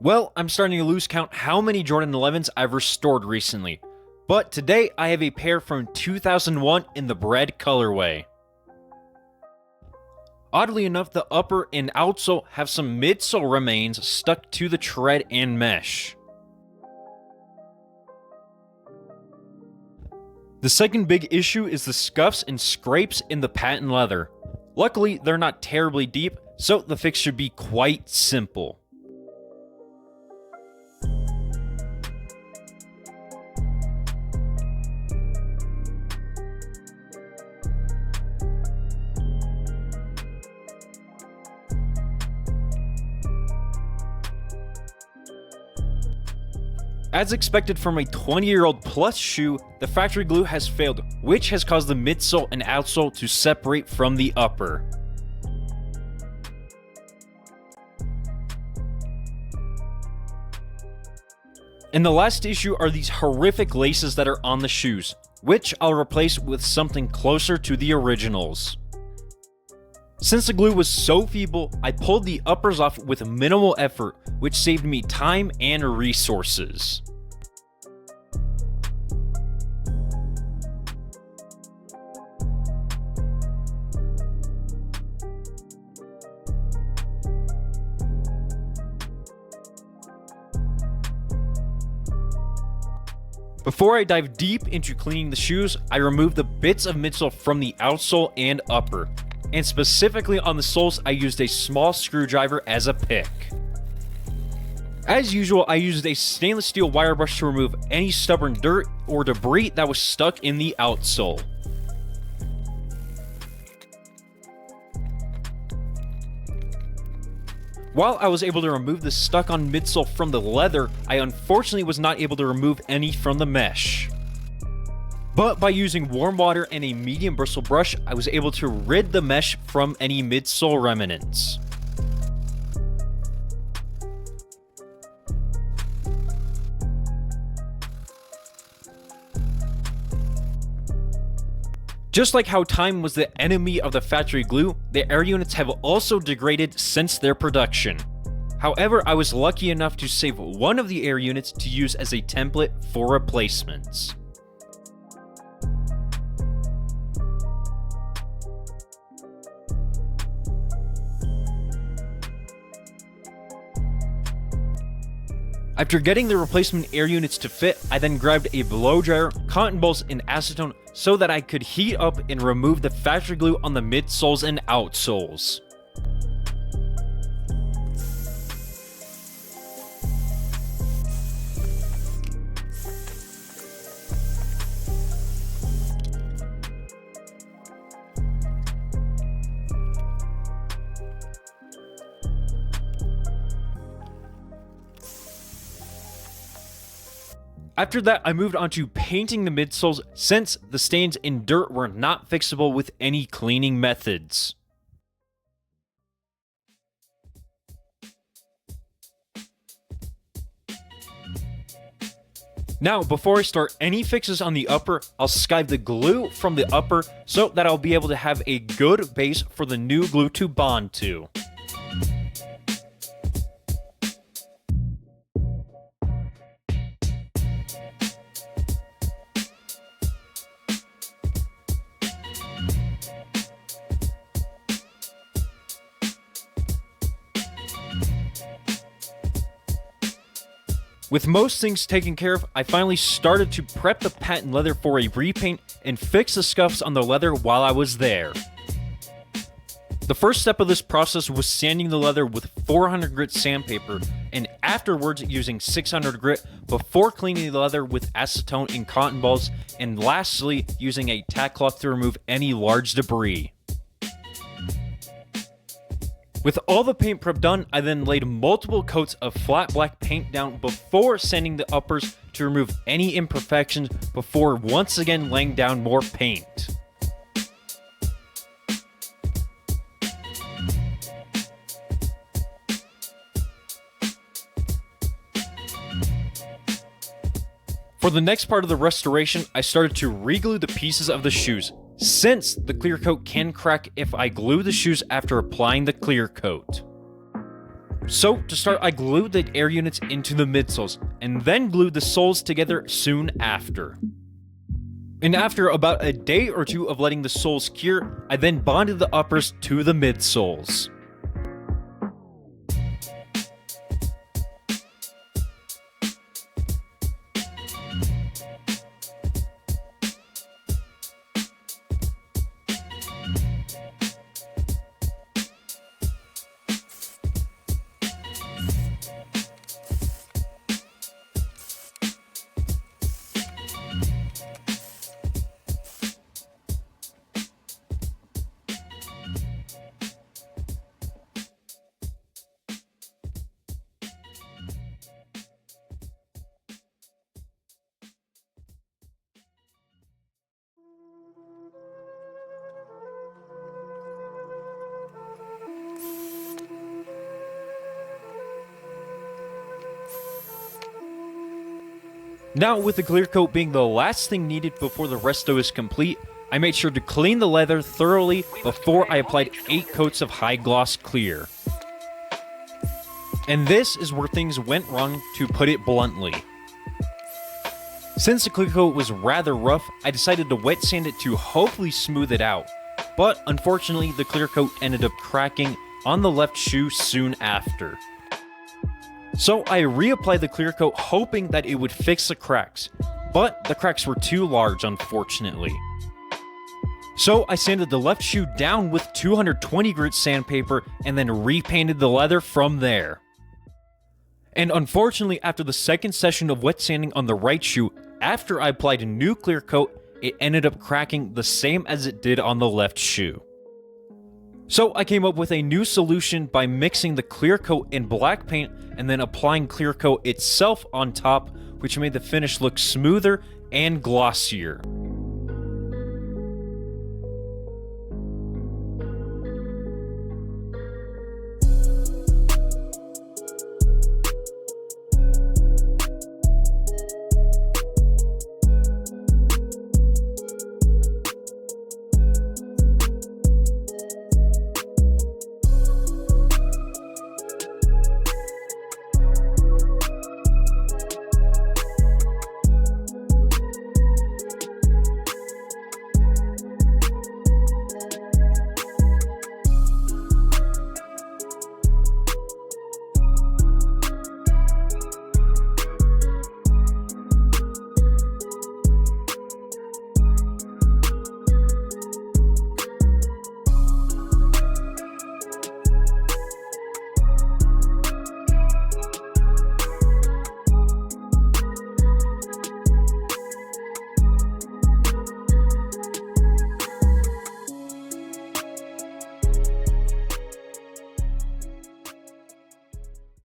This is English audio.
Well, I'm starting to lose count how many Jordan 11s I've restored recently, but today I have a pair from 2001 in the red colorway. Oddly enough, the upper and outsole have some midsole remains stuck to the tread and mesh. The second big issue is the scuffs and scrapes in the patent leather. Luckily, they're not terribly deep, so the fix should be quite simple. As expected from a 20-year-old plus shoe, the factory glue has failed, which has caused the midsole and outsole to separate from the upper. And the last issue are these horrific laces that are on the shoes, which I'll replace with something closer to the originals. Since the glue was so feeble, I pulled the uppers off with minimal effort, which saved me time and resources. Before I dive deep into cleaning the shoes, I remove the bits of midsole from the outsole and upper. And specifically on the soles, I used a small screwdriver as a pick. As usual, I used a stainless steel wire brush to remove any stubborn dirt or debris that was stuck in the outsole. While I was able to remove the stuck-on midsole from the leather, I unfortunately was not able to remove any from the mesh. But by using warm water and a medium bristle brush, I was able to rid the mesh from any midsole remnants. Just like how time was the enemy of the factory glue, the air units have also degraded since their production. However, I was lucky enough to save one of the air units to use as a template for replacements. After getting the replacement air units to fit, I then grabbed a blow dryer, cotton balls, and acetone so that I could heat up and remove the factory glue on the midsoles and outsoles. After that, I moved on to painting the midsoles since the stains and dirt were not fixable with any cleaning methods. Now, before I start any fixes on the upper, I'll skive the glue from the upper so that I'll be able to have a good base for the new glue to bond to. With most things taken care of, I finally started to prep the patent leather for a repaint and fix the scuffs on the leather while I was there. The first step of this process was sanding the leather with 400 grit sandpaper, and afterwards using 600 grit before cleaning the leather with acetone and cotton balls, and lastly using a tack cloth to remove any large debris. With all the paint prep done, I then laid multiple coats of flat black paint down before sanding the uppers to remove any imperfections before once again laying down more paint. For the next part of the restoration, I started to re-glue the pieces of the shoes, since the clear coat can crack if I glue the shoes after applying the clear coat. So to start, I glued the air units into the midsoles, and then glued the soles together soon after. And after about a day or two of letting the soles cure, I then bonded the uppers to the midsoles. Now, with the clear coat being the last thing needed before the resto is complete, I made sure to clean the leather thoroughly before I applied 8 coats of high gloss clear. And this is where things went wrong, to put it bluntly. Since the clear coat was rather rough, I decided to wet sand it to hopefully smooth it out. But unfortunately, the clear coat ended up cracking on the left shoe soon after. So I reapplied the clear coat hoping that it would fix the cracks, but the cracks were too large, unfortunately. So I sanded the left shoe down with 220 grit sandpaper and then repainted the leather from there. And unfortunately, after the second session of wet sanding on the right shoe, after I applied a new clear coat, it ended up cracking the same as it did on the left shoe. So I came up with a new solution by mixing the clear coat in black paint and then applying clear coat itself on top, which made the finish look smoother and glossier.